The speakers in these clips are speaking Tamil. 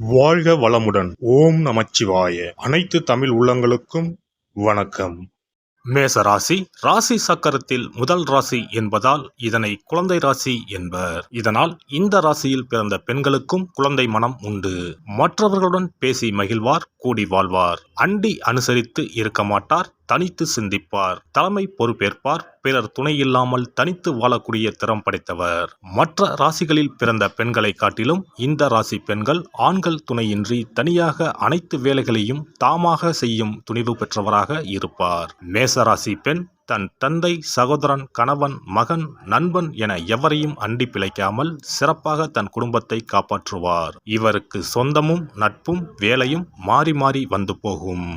வாழ்க வளமுடன். ஓம் நமச்சிவாய. அனைத்து தமிழ் உள்ளங்களுக்கும் வணக்கம். மேச ராசி ராசி சக்கரத்தில் முதல் ராசி என்பதால் இதனை குழந்தை ராசி என்பர். இதனால் இந்த ராசியில் பிறந்த பெண்களுக்கும் குழந்தை மனம் உண்டு. மற்றவர்களுடன் பேசி மகிழ்வார், கூடி வாழ்வார். அண்டி அனுசரித்து இருக்க மாட்டார், தனித்து சிந்திப்பார். தலைமை பொறுப்பேற்பார். பிறர் துணை இல்லாமல் தனித்து வாழக்கூடிய திறம் படைத்தவர். மற்ற ராசிகளில் பிறந்த பெண்களை காட்டிலும் இந்த ராசி பெண்கள் ஆண்கள் துணையின்றி தனியாக அனைத்து வேலைகளையும் தாமாக செய்யும் துணிவு பெற்றவராக இருப்பார். மேசராசி பெண் தன் தந்தை, சகோதரன், கணவன், மகன், நண்பன் என எவரையும் அண்டி பிழைக்காமல் சிறப்பாக தன் குடும்பத்தை காப்பாற்றுவார். இவருக்கு சொந்தமும் நட்பும் வேலையும் மாறி மாறி வந்து போகும்.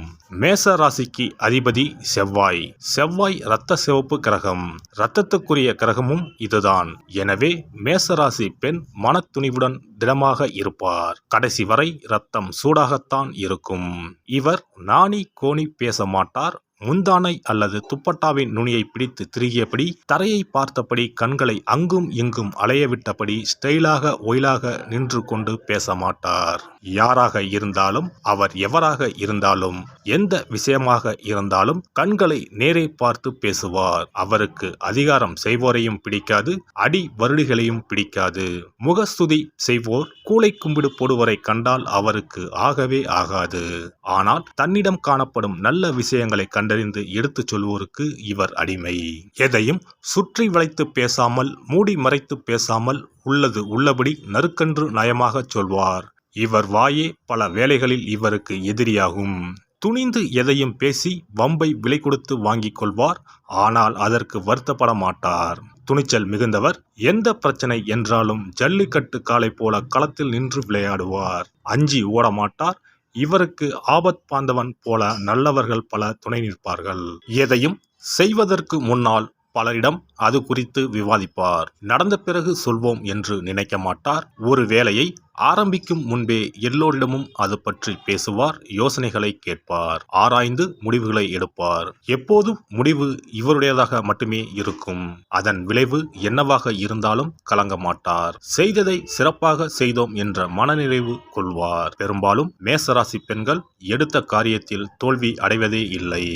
மேச ராசிக்கு அதிபதி செவ்வாய். செவ்வாய் இரத்த சிவப்பு கிரகம். இரத்தத்துக்குரிய கிரகமும் இதுதான். எனவே மேசராசி பெண் மனத்துணிவுடன் திடமாக இருப்பார். கடைசி வரை இரத்தம் சூடாகத்தான் இருக்கும். இவர் நாணி கோணி பேச மாட்டார். முந்தானை அல்லது துப்பட்டாவின் நுனியை பிடித்து திரிகியபடி, தரையை பார்த்தபடி, கண்களை அங்கும் இங்கும் அலையவிட்டபடி ஸ்டைலாக ஒயிலாக நின்று கொண்டு பேச மாட்டார். யாராக இருந்தாலும், அவர் எவராக இருந்தாலும், எந்த விஷயமாக இருந்தாலும் கண்களை நேரே பார்த்து பேசுவார். அவருக்கு அதிகாரம் செய்வோரையும் பிடிக்காது, அடி வருடிகளையும் பிடிக்காது. முகஸ்துதி செய்வோர், கூளை கும்பிடு போடுவரை கண்டால் அவருக்கு ஆகவே ஆகாது. ஆனால் தன்னிடம் காணப்படும் நல்ல விஷயங்களை கண்டறிந்து எடுத்துச் சொல்வோருக்கு இவர் அடிமை. எதையும் சுற்றி வளைத்து பேசாமல், மூடி மறைத்து பேசாமல், உள்ளது உள்ளபடி நறுக்கன்று நயமாகச் சொல்வார். இவர் வாயே பல வேளைகளில் இவருக்கு எதிரியாகும். துணிந்து எதையும் பேசி வம்பை விலை கொடுத்து வாங்கிக் கொள்வார். ஆனால் அதற்கு வருத்தப்பட மாட்டார். துணிச்சல் மிகுந்தவர். எந்த பிரச்சனை என்றாலும் ஜல்லிக்கட்டு காளை போல களத்தில் நின்று விளையாடுவார். அஞ்சி ஓட மாட்டார். இவருக்கு ஆபத் பாந்தவன் போல நல்லவர்கள் பல துணை நிற்பார்கள். எதையும் செய்வதற்கு முன்னால் பலரிடம் அது குறித்து விவாதிப்பார். நடந்த பிறகு சொல்வோம் என்று நினைக்க மாட்டார். ஒரு வேலையை ஆரம்பிக்கும் முன்பே எல்லோரிடமும் அது பற்றி பேசுவார். யோசனைகளை கேட்பார். ஆராய்ந்து முடிவுகளை எடுப்பார். எப்போதும் முடிவு இவருடையதாக மட்டுமே இருக்கும். அதன் விளைவு என்னவாக இருந்தாலும் கலங்க மாட்டார். செய்ததை சிறப்பாக செய்தோம் என்ற மனநிறைவு கொள்வார். பெரும்பாலும் மேசராசி பெண்கள் எடுத்த காரியத்தில் தோல்வி அடைவதே இல்லை.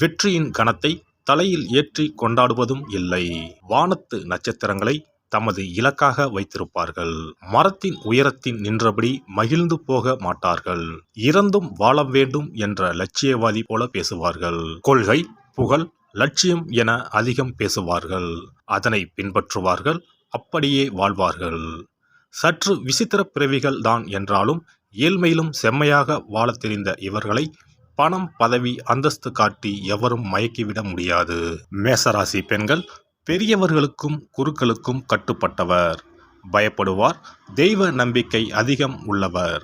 வெற்றியின் கணத்தை தலையில் ஏற்றி கொண்டாடுவதும் இல்லை. வானத்து நட்சத்திரங்களை தமது இலக்காக வைத்திருப்பார்கள். மரத்தின் உயரத்தின் நின்றபடி மகிழ்ந்து போக மாட்டார்கள். இறந்தும் வாழ வேண்டும் என்ற லட்சியவாதி போல பேசுவார்கள். கொள்கை, புகழ், லட்சியம் என அதிகம் பேசுவார்கள். அதனை பின்பற்றுவார்கள். அப்படியே வாழ்வார்கள். சற்று விசித்திர பிறவிகள் தான் என்றாலும் ஏழ்மையிலும் செம்மையாக வாழ தெரிந்த இவர்களை பணம், பதவி, அந்தஸ்து காட்டி எவரும் மயக்கிவிட முடியாது. மேசராசி பெண்கள் பெரியவர்களுக்கும் குருக்களுக்கும் கட்டுப்பட்டவர். பயப்படுவார். தெய்வ நம்பிக்கை அதிகம் உள்ளவர்.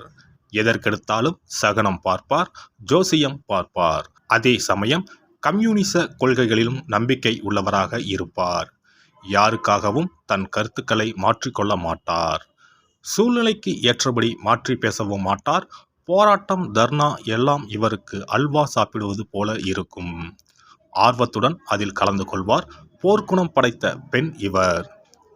எதற்கெடுத்தாலும் சகனம் பார்ப்பார், ஜோசியம் பார்ப்பார். அதே சமயம் கம்யூனிச கொள்கைகளிலும் நம்பிக்கை உள்ளவராக இருப்பார். யாருக்காகவும் தன் கருத்துக்களை மாற்றிக்கொள்ள மாட்டார். சூழ்நிலைக்கு ஏற்றபடி மாற்றி பேசவும் மாட்டார். போராட்டம், தர்ணா எல்லாம் இவருக்கு அல்வா சாப்பிடுவது போல இருக்கும். ஆர்வத்துடன் அதில் கலந்து கொள்வார். போர்க்குணம் படைத்த பெண் இவர்.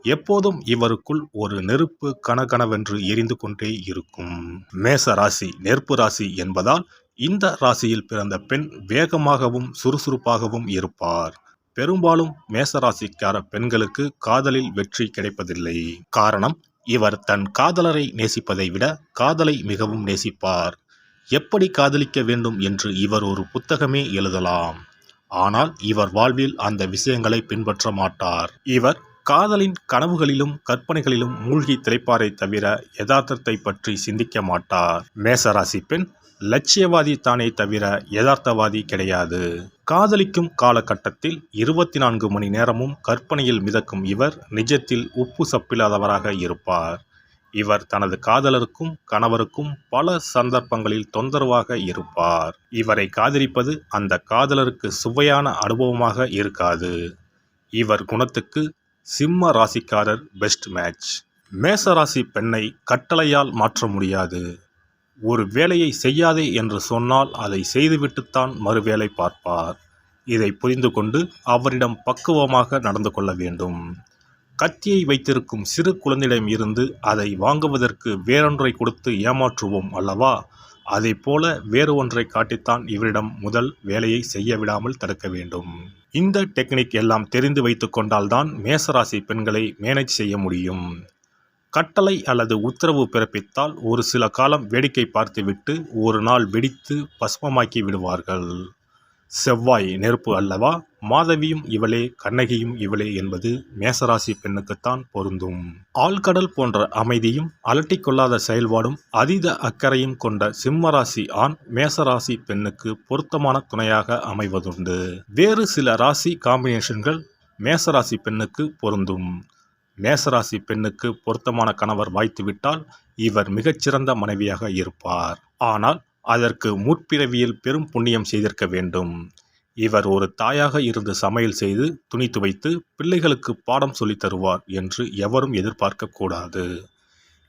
எப்போதும் இவருக்குள் ஒரு நெருப்பு கனகனவென்று எரிந்து கொண்டே இருக்கும். மேச ராசி நெருப்பு ராசி என்பதால் இந்த ராசியில் பிறந்த பெண் வேகமாகவும் சுறுசுறுப்பாகவும் இருப்பார். பெரும்பாலும் மேசராசிக்கார பெண்களுக்கு காதலில் வெற்றி கிடைப்பதில்லை. காரணம், இவர் தன் காதலரை நேசிப்பதை விட காதலை மிகவும் நேசிப்பார். எப்படி காதலிக்க வேண்டும் என்று இவர் ஒரு புத்தகமே எழுதலாம். ஆனால் இவர் வாழ்வில் அந்த விஷயங்களை பின்பற்ற மாட்டார். இவர் காதலின் கனவுகளிலும் கற்பனைகளிலும் மூழ்கி திளைப்பாரை தவிர யதார்த்தத்தை பற்றி சிந்திக்க மாட்டார். மேசராசி பெண் லட்சியவாதி தானே தவிர யதார்த்தவாதி கிடையாது. காதலிக்கும் காலகட்டத்தில் 24 மணி நேரமும் கற்பனையில் மிதக்கும் இவர் நிஜத்தில் உப்பு சப்பில்லாதவராக இருப்பார். இவர் தனது காதலருக்கும் கணவருக்கும் பல சந்தர்ப்பங்களில் தொந்தரவாக இருப்பார். இவரை காதலிப்பது அந்த காதலருக்கு சுவையான அனுபவமாக இருக்காது. இவர் குணத்துக்கு சிம்ம ராசிக்காரர் பெஸ்ட் மேட்ச். மேசராசி பெண்ணை கட்டளையால் மாற்ற முடியாது. ஒரு வேலையை செய்யாதே என்று சொன்னால் அதை செய்துவிட்டுத்தான் மறுவேளை பார்ப்பார். இதை புரிந்து கொண்டு அவரிடம் பக்குவமாக நடந்து கொள்ள வேண்டும். கத்தியை வைத்திருக்கும் சிறு குழந்தையிடம் இருந்து அதை வாங்குவதற்கு வேறொன்றை கொடுத்து ஏமாற்றுவோம் அல்லவா? அதைப்போல வேறு ஒன்றை காட்டித்தான் இவரிடம் முதல் வேலையை செய்ய விடாமல் தடுக்க வேண்டும். இந்த டெக்னிக் எல்லாம் தெரிந்து வைத்து கொண்டால்தான் மேசராசி பெண்களை மேனேஜ் செய்ய முடியும். கட்டளை அல்லது உத்தரவு பிறப்பித்தால் ஒரு சில காலம் வேடிக்கை பார்த்துவிட்டு ஒரு நாள் வெடித்து பஸ்மமாக்கி விடுவார்கள். செவ்வாய் நெருப்பு அல்லவா? மாதவியும் இவளே, கண்ணகியும் இவளே என்பது மேசராசி பெண்ணுக்குத்தான் பொருந்தும். ஆழ்கடல் போன்ற அமைதியும் அலட்டிக்கொள்ளாத செயல்பாடும் அதீத அக்கறையும் கொண்ட சிம்மராசி ஆண் மேசராசி பெண்ணுக்கு பொருத்தமான துணையாக அமைவதுண்டு. வேறு சில ராசி காம்பினேஷன்கள் மேசராசி பெண்ணுக்கு பொருந்தும். மேசராசி பெண்ணுக்கு பொருத்தமான கணவர் வாய்த்துவிட்டால் இவர் மிகச்சிறந்த மனைவியாக இருப்பார். ஆனால் அதற்கு முற்பிறவியில் பெரும் புண்ணியம் செய்திருக்க வேண்டும். இவர் ஒரு தாயாக இருந்து சமையல் செய்து துணி துவைத்து பிள்ளைகளுக்கு பாடம் சொல்லித் தருவார் என்று எவரும் எதிர்பார்க்க கூடாது.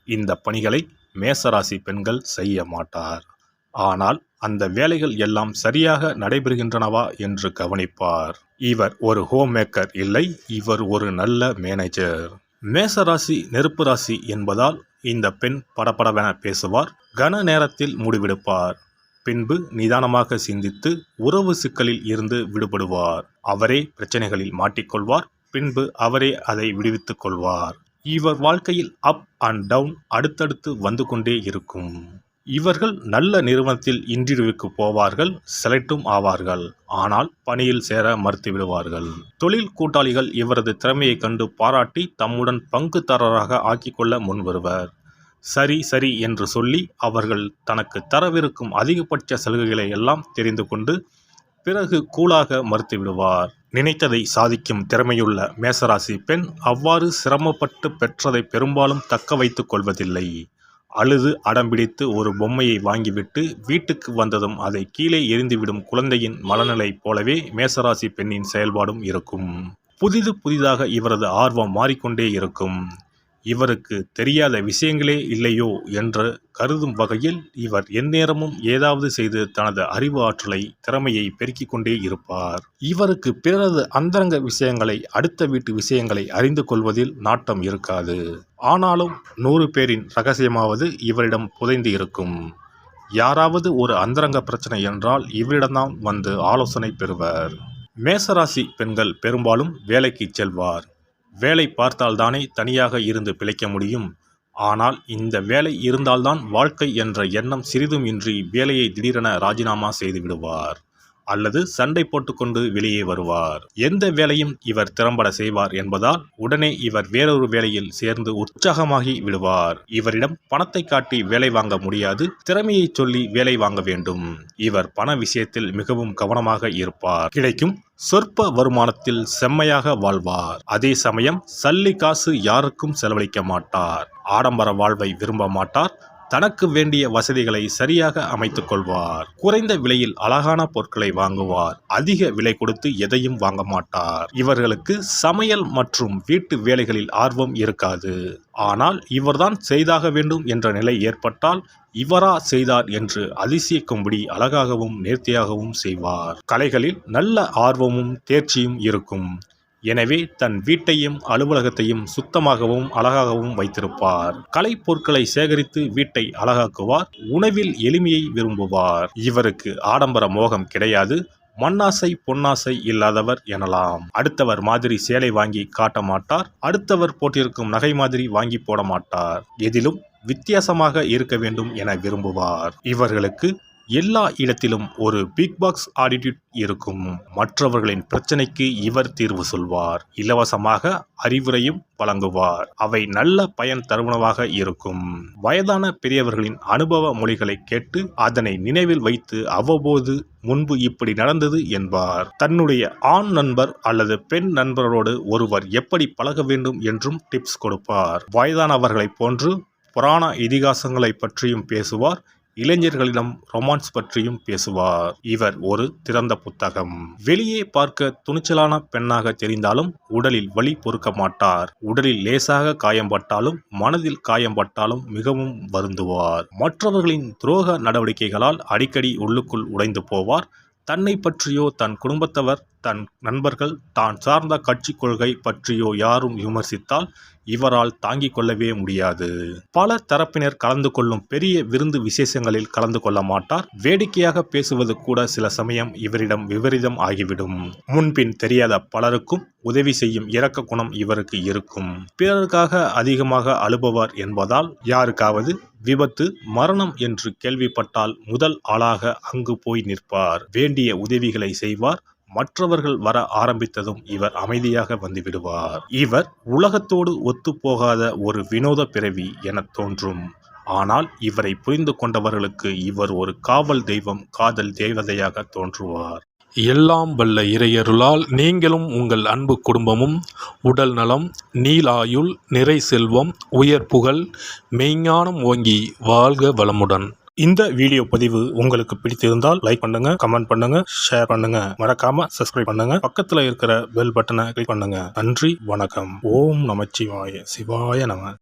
இந்த பணிகளை மேசராசி பெண்கள் செய்ய மாட்டார். ஆனால் அந்த வேலைகள் எல்லாம் சரியாக நடைபெறுகின்றனவா என்று கவனிப்பார். இவர் ஒரு ஹோம் மேக்கர் இல்லை, இவர் ஒரு நல்ல மேனேஜர். மேசராசி நெருப்பு ராசி என்பதால் இந்த பெண் படபடவென பேசுவார், கன நேரத்தில் முடிவெடுப்பார். பின்பு நிதானமாக சிந்தித்து உறவு சிக்கலில் இருந்து விடுபடுவார். அவரே பிரச்சனைகளில் மாட்டிக்கொள்வார். பின்பு அவரே அதை விடுவித்துக் கொள்வார். இவர் வாழ்க்கையில் அப் அண்ட் டவுன் அடுத்தடுத்து வந்து கொண்டே இருக்கும். இவர்கள் நல்ல நிறுவனத்தில் இன்டர்வியூக்கு போவார்கள், செலக்டும் ஆவார்கள். ஆனால் பணியில் சேர மறுத்துவிடுவார்கள். தொழில் கூட்டாளிகள் இவரது திறமையை கண்டு பாராட்டி தம்முடன் பங்குதாரராக ஆக்கிக்கொள்ள முன்வருவர். சரி சரி என்று சொல்லி அவர்கள் தனக்கு தரவிருக்கும் அதிகபட்ச சலுகைகளை எல்லாம் தெரிந்து கொண்டு பிறகு கூலாக மறுத்துவிடுவார். நினைத்ததை சாதிக்கும் திறமையுள்ள மேசராசி பெண் அவ்வாறு சிரமப்பட்டு பெற்றதை பெரும்பாலும் தக்க வைத்துக் கொள்வதில்லை. அழுது அடம்பிடித்து ஒரு பொம்மையை வாங்கிவிட்டு வீட்டுக்கு வந்ததும் அதை கீழே எறிந்துவிடும் குழந்தையின் மனநிலை போலவே மேசராசி பெண்ணின் செயல்பாடும் இருக்கும். புதிதாக இவரது ஆர்வம் மாறிக்கொண்டே இருக்கும். இவருக்கு தெரியாத விஷயங்களே இல்லையோ என்று கருதும் வகையில் இவர் எந்நேரமும் ஏதாவது செய்து தனது அறிவு ஆற்றலை, திறமையை பெருக்கிக் கொண்டே இருப்பார். இவருக்கு பிறரது அந்தரங்க விஷயங்களை, அடுத்த வீட்டு விஷயங்களை அறிந்து கொள்வதில் நாட்டம் இருக்காது. ஆனாலும் 100 பேரின் ரகசியமாவது இவரிடம் புதைந்து இருக்கும். யாராவது ஒரு அந்தரங்க பிரச்சனை என்றால் இவரிடம்தான் வந்து ஆலோசனை பெறுவர். மேசராசி பெண்கள் பெரும்பாலும் வேலைக்கு செல்வார். வேலை பார்த்தால்தானே தனியாக இருந்து பிழைக்க முடியும். ஆனால் இந்த வேலை இருந்தால்தான் வாழ்க்கை என்ற எண்ணம் சிறிதும் இன்றி வேலையை திடீரென ராஜினாமா செய்து விடுவார். அல்லது சண்டை போட்டுக்கொண்டு வெளியே வருவார். எந்த வேலையும் இவர் திறம்பட செய்வார் என்பதால் உடனே இவர் வேறொரு வேலையில் சேர்ந்து உற்சாகமாகி விடுவார். இவரிடம் பணத்தை காட்டி வேலை வாங்க முடியாது, திறமையை சொல்லி வேலை வாங்க வேண்டும். இவர் பண விஷயத்தில் மிகவும் கவனமாக இருப்பார். கிடைக்கும் சொற்ப வருமானத்தில் செம்மையாக வாழ்வார். அதே சமயம் சல்லி காசு யாருக்கும் செலவழிக்க மாட்டார். ஆடம்பர வாழ்வை விரும்ப மாட்டார். தனக்கு வேண்டிய வசதிகளை சரியாக அமைத்துக் கொள்வார். குறைந்த விலையில் அழகான பொருட்களை வாங்குவார். அதிக விலை கொடுத்து எதையும் வாங்க மாட்டார். இவர்களுக்கு சமையல் மற்றும் வீட்டு வேலைகளில் ஆர்வம் இருக்காது. ஆனால் இவர்தான் செய்தாக வேண்டும் என்ற நிலை ஏற்பட்டால் இவரா செய்தார் என்று அதிசயிக்கும்படி அழகாகவும் நேர்த்தியாகவும் செய்வார். கலைகளில் நல்ல ஆர்வமும் தேர்ச்சியும் இருக்கும். எனவே தன் வீட்டையும் அலுவலகத்தையும் சுத்தமாகவும் அழகாகவும் வைத்திருப்பார். கலை பொருட்களை சேகரித்து வீட்டை அழகாக்குவார். உணவில் எளிமையை விரும்புவார். இவருக்கு ஆடம்பர மோகம் கிடையாது. மண்ணாசை பொன்னாசை இல்லாதவர் எனலாம். அடுத்தவர் மாதிரி சேலை வாங்கி காட்ட மாட்டார். அடுத்தவர் போட்டிருக்கும் நகை மாதிரி வாங்கி போட மாட்டார். எதிலும் வித்தியாசமாக இருக்க வேண்டும் என விரும்புவார். இவர்களுக்கு எல்லா இடத்திலும் ஒரு பிக் பாக்ஸ் ஆட்டிடியூட் இருக்கும். மற்றவர்களின் பிரச்சனைக்கு இவர் தீர்வு சொல்வார். இலவசமாக அறிவுரையும் வழங்குவார். அவை நல்ல பயன் தருவனவாக இருக்கும். வயதான பெரியவர்களின் அனுபவ மொழிகளை கேட்டு அதனை நினைவில் வைத்து அவ்வப்போது முன்பு இப்படி நடந்தது என்பார். தன்னுடைய ஆண் நண்பர் அல்லது பெண் நண்பரோடு ஒருவர் எப்படி பழக வேண்டும் என்றும் டிப்ஸ் கொடுப்பார். வயதானவர்களைப் போன்று புராண இதிகாசங்களை பற்றியும் பேசுவார். இளைஞர்களிடம் ரொமான்ஸ் பற்றியும் பேசுவார். இவர் ஒரு திறந்த புத்தகம். வெளியே பார்க்க துணிச்சலான பெண்ணாக தெரிந்தாலும் உடலில் வலி பொறுக்க மாட்டார். உடலில் லேசாக காயம்பட்டாலும் மனதில் காயம்பட்டாலும் மிகவும் வருந்துவார். மற்றவர்களின் துரோக நடவடிக்கைகளால் அடிக்கடி உள்ளுக்குள் உடைந்து போவார். தன்னை பற்றியோ தன் குடும்பத்தவர் தன் நண்பர்கள் தான் சார்ந்த கட்சி கொள்கை பற்றியோ யாரும் விமர்சித்தால் இவரால் தாங்கிக் கொள்ளவே முடியாது. பல தரப்பினர் கலந்து கொள்ளும் பெரிய விருந்து விசேஷங்களில் கலந்து கொள்ள மாட்டார். வேடிக்கையாக பேசுவது கூட சில சமயம் இவரிடம் விபரீதம் ஆகிவிடும். முன்பின் தெரியாத பலருக்கும் உதவி செய்யும் இரக்க குணம் இவருக்கு இருக்கும். பிறருக்காக அதிகமாக அழுபவர் என்பதால் யாருக்காவது விபத்து மரணம் என்று கேள்விப்பட்டால் முதல் ஆளாக அங்கு போய் நிற்பார். வேண்டிய உதவிகளை செய்வார். மற்றவர்கள் வர ஆரம்பித்ததும் இவர் அமைதியாக வந்துவிடுவார். இவர் உலகத்தோடு ஒத்துப்போகாத ஒரு வினோத பிறவி என தோன்றும். ஆனால் இவரை புரிந்து கொண்டவர்களுக்கு இவர் ஒரு காவல் தெய்வம், காதல் தேவதையாக தோன்றுவார். எல்லாம் வல்ல இறையருளால் நீங்களும் உங்கள் அன்பு குடும்பமும் உடல் நலம், நீலாயுள், நிறை செல்வம், உயர் புகழ், மெய்ஞானம் ஓங்கி வாழ்க வளமுடன். இந்த வீடியோ பதிவு உங்களுக்கு பிடித்திருந்தால் லைக் பண்ணுங்க, கமெண்ட் பண்ணுங்க, ஷேர் பண்ணுங்க. மறக்காம சப்ஸ்கிரைப் பண்ணுங்க. பக்கத்துல இருக்கிற பெல் பட்டனை கிளிக் பண்ணுங்க. நன்றி, வணக்கம். ஓம் நமச்சிவாய. சிவாய நம.